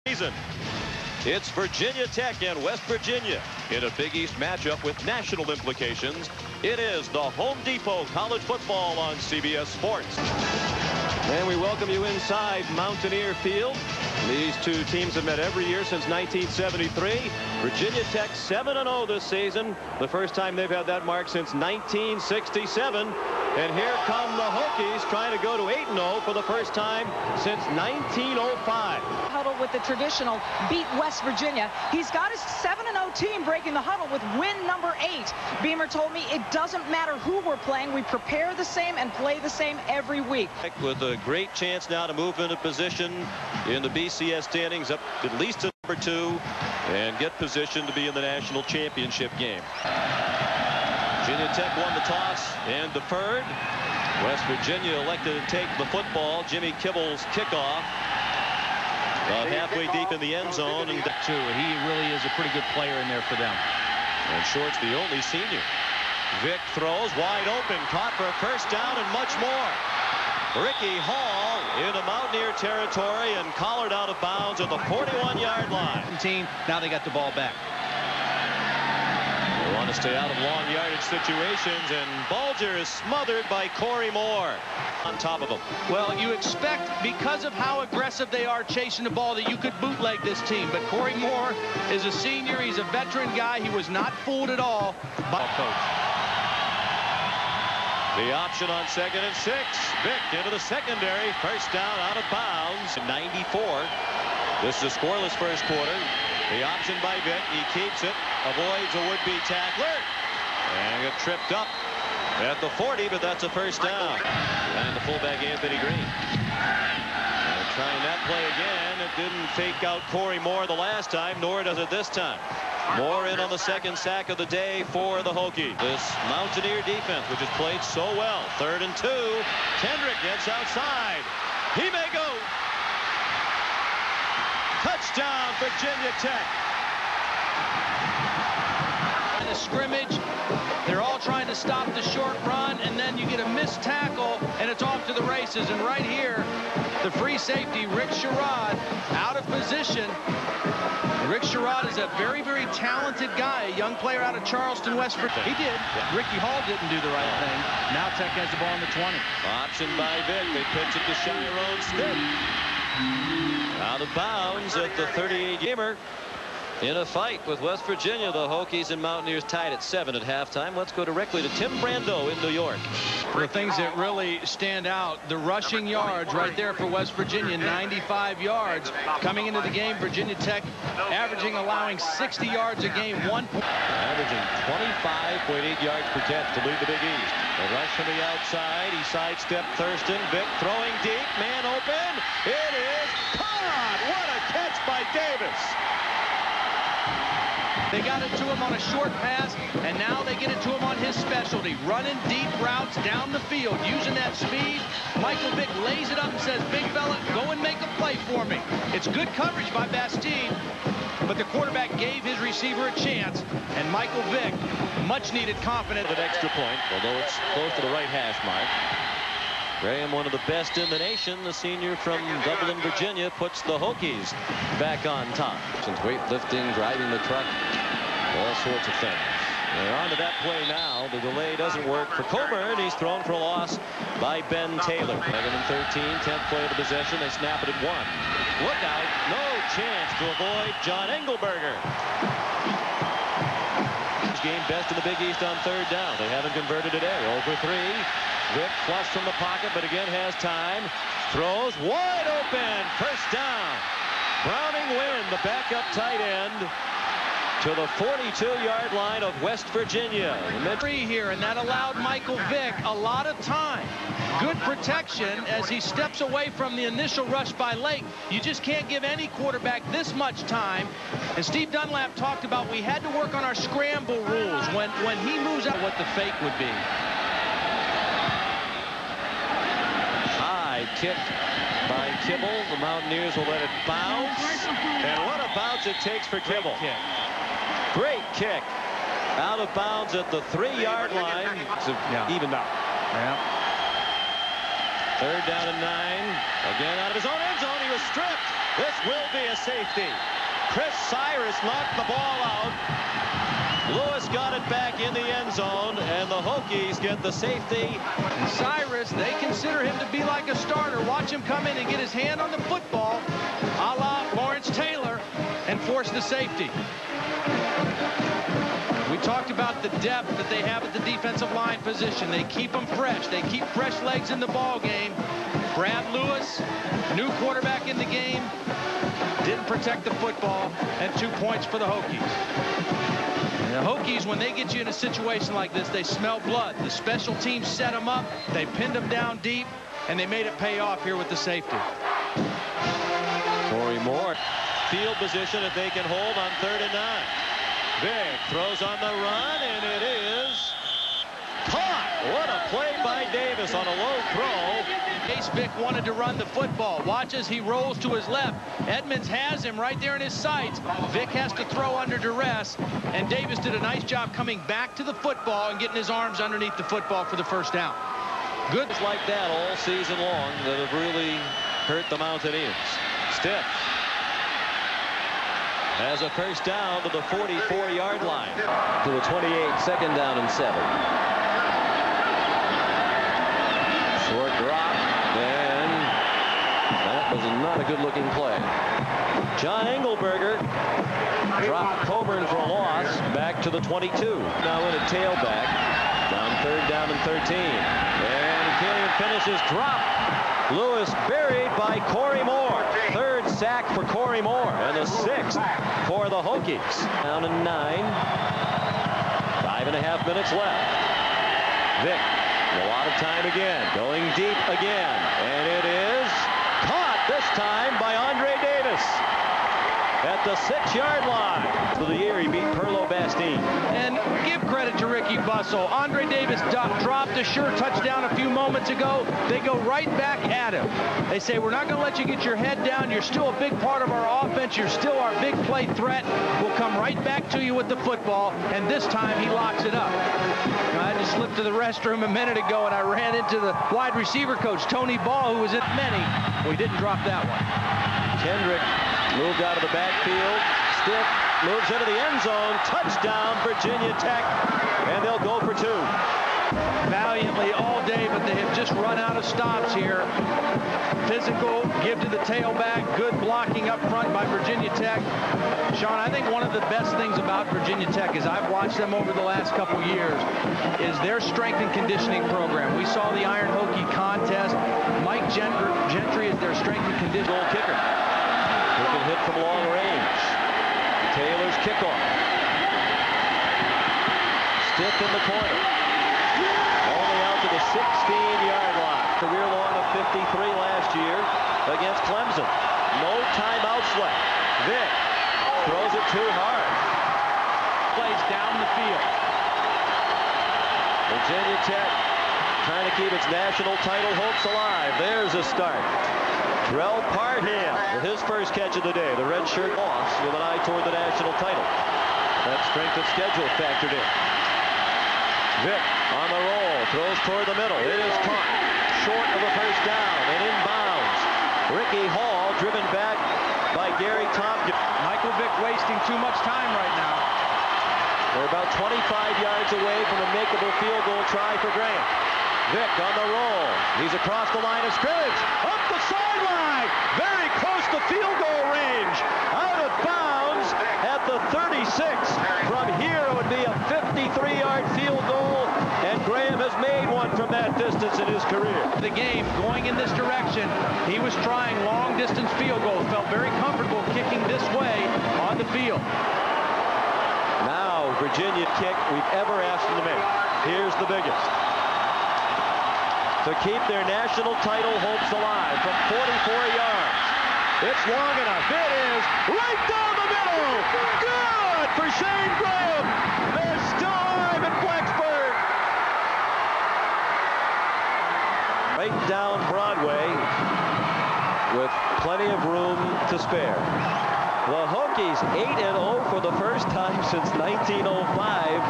Season. It's Virginia Tech and West Virginia in a Big East matchup with national implications. It is the Home Depot College Football on CBS Sports. And we welcome you inside Mountaineer Field. These two teams have met every year since 1973. Virginia Tech 7-0 this season. The first time they've had that mark since 1967. And here come the Hokies trying to go to 8-0 for the first time since 1905. Huddle with the traditional beat West Virginia. He's got his 7-0 team breaking the huddle with win number 8. Beamer told me it doesn't matter who we're playing. We prepare the same and play the same every week. With a great chance now to move into position in the BCS standings up at least to number 2 and get position to be in the national championship game. Virginia Tech won the toss and deferred. West Virginia elected to take the football. Jimmy Kibble's kickoff. About halfway deep in the end zone. And he really is a pretty good player in there for them. And Short's the only senior. Vick throws wide open, caught for a first down and much more. Ricky Hall into Mountaineer territory and collared out of bounds at the 41-yard line. Now they got the ball back. They want to stay out of long yardage situations, and Bulger is smothered by Corey Moore on top of him. Well, you expect, because of how aggressive they are chasing the ball, that you could bootleg this team. But Corey Moore is a senior. He's a veteran guy. He was not fooled at all by coach. The option on 2nd and 6. Vick into the secondary. First down out of bounds. 94. This is a scoreless first quarter. The option by Vick. He keeps it. Avoids a would-be tackler. And got tripped up at the 40, but that's a first down. Behind the fullback, Anthony Green. And trying that play again. It didn't fake out Corey Moore the last time, nor does it this time. Moore in on the second sack of the day for the Hokies. This Mountaineer defense, which has played so well. 3rd and 2. Kendrick gets outside. He may go. Touchdown, Virginia Tech. In the scrimmage, they're all trying to stop the short run, and then you get a missed tackle, and it's off to the races. And right here, the free safety, Rick Sherrod, out of position. Rick Sherrod is a very, very talented guy, a young player out of Charleston, West Virginia. He did. Yeah. Ricky Hall didn't do the right thing. Now Tech has the ball on the 20. Option by Vick. They pitch it to Chiron Smith. Out of bounds at the 38-gamer. In a fight with West Virginia, the Hokies and Mountaineers tied at 7 at halftime. Let's go directly to Tim Brando in New York. The things that really stand out, the rushing yards right there for West Virginia, 95 yards. Coming into the game, Virginia Tech allowing 60 yards a game. Averaging 25.8 yards per catch to lead the Big East. A rush from the outside. He sidestepped Thurston. Vick throwing deep. Man open. It is caught. What a catch by Davis. They got it to him on a short pass, and now they get it to him on his specialty. Running deep routes down the field, using that speed. Michael Vick lays it up and says, big fella, go and make a play for me. It's good coverage by Bastine, but the quarterback gave his receiver a chance, and Michael Vick, much needed confidence. An extra point, although it's close to the right hash mark. Graham, one of the best in the nation, the senior from Dublin, Virginia, puts the Hokies back on top. Since weightlifting, driving the truck, all sorts of things. They're on to that play now. The delay doesn't work for Coburn. He's thrown for a loss by Ben Taylor. 2nd and 13, 10th play of the possession. They snap it at 1. Look out. No chance to avoid John Engelberger. Game best in the Big East on 3rd down. They haven't converted today. 0 for 3. Vick flush from the pocket, but again has time. Throws wide open. First down. Browning Wynn, the backup tight end, to the 42-yard line of West Virginia. Three here, and that allowed Michael Vick a lot of time. Good protection as he steps away from the initial rush by Lake. You just can't give any quarterback this much time. And Steve Dunlap talked about we had to work on our scramble rules when he moves out what the fake would be. High kick by Kibble. The Mountaineers will let it bounce. And what a bounce it takes for Kibble. Great kick. Out of bounds at the 3-yard line. Even up. Yeah. 3rd down and 9. Again out of his own end zone. He was stripped. This will be a safety. Chris Cyrus knocked the ball out. Lewis got it back in the end zone, and the Hokies get the safety. And Cyrus, they consider him to be like a starter. Watch him come in and get his hand on the football, a la Lawrence Taylor, and force the safety. We talked about the depth that they have at the defensive line position. They keep them fresh. They keep fresh legs in the ball game. Brad Lewis, new quarterback in the game, didn't protect the football, and 2 points for the Hokies. The Hokies, when they get you in a situation like this, they smell blood. The special teams set them up, they pinned them down deep, and they made it pay off here with the safety. Corey Moore, field position if they can hold on 3rd and 9. Vick throws on the run, and it is caught. What a play by Davis on a low throw. Case Vick wanted to run the football. Watch as he rolls to his left. Edmonds has him right there in his sights. Vick has to throw under duress, and Davis did a nice job coming back to the football and getting his arms underneath the football for the first down. Good like that all season long that have really hurt the Mountaineers. Stiff has a first down to the 44-yard line. To the 28, 2nd down and 7. Short drop, and that was not a good-looking play. John Engelberger dropped Coburn for a loss back to the 22. Now in a tailback, down 3rd down and 13. And he can't even finish his drop. Lewis buried by Corey Moore. 3rd sack for Corey Moore, and the 6th for the Hokies. Down to 9. 5.5 minutes left. Vick, a lot of time again, going deep again, and it is caught this time by Andre Davis at the 6-yard line. For the year, he beat Perlo Bastine. And give credit to Ricky Bussell. Andre Davis dropped a sure touchdown a few moments ago. They go right back at him. They say, we're not going to let you get your head down. You're still a big part of our offense. You're still our big play threat. We'll come right back to you with the football. And this time he locks it up. Now, I just slipped to the restroom a minute ago, and I ran into the wide receiver coach, Tony Ball, who was at many. We didn't drop that one. Kendrick moved out of the backfield. Stiff moves into the end zone. Touchdown, Virginia Tech. And they'll go for 2. Valiantly all day, but they have just run out of stops here. Physical, give to the tailback. Good blocking up front by Virginia Tech. Sean, I think one of the best things about Virginia Tech is I've watched them over the last couple years is their strength and conditioning program. We saw the Iron Hokie contest. Mike Gentry is their strength and conditioning kicker. Who can hit from long range. Taylor's kickoff. Stiff in the corner. Only out to the 16-yard line. Career long of 53 last year against Clemson. No timeouts left. Vick throws it too hard. Plays down the field. Virginia Tech trying to keep its national title hopes alive. There's a start. Drell Parham with his first catch of the day. The red shirt loss with an eye toward the national title. That strength of schedule factored in. Vick on the roll, throws toward the middle. It is caught short of a first down and inbounds. Ricky Hall driven back by Gary Tompkins. Michael Vick wasting too much time right now. They're about 25 yards away from a makeable field goal try for Graham. Vick on the roll. He's across the line of scrimmage. Up the sideline. Very close to field goal range. Out of bounds at the 36. From here it would be a 53-yard field goal, and Graham has made one from that distance in his career. The game going in this direction. He was trying long-distance field goals. Felt very comfortable kicking this way on the field. Now Virginia kick we've ever asked them to make. Here's the biggest. To keep their national title hopes alive from 44 yards. It's long enough. It is right down the middle. Good for Shane Graham. They're still alive in Blacksburg. Right down Broadway with plenty of room to spare. The Hokies 8-0 for the first time since 1905.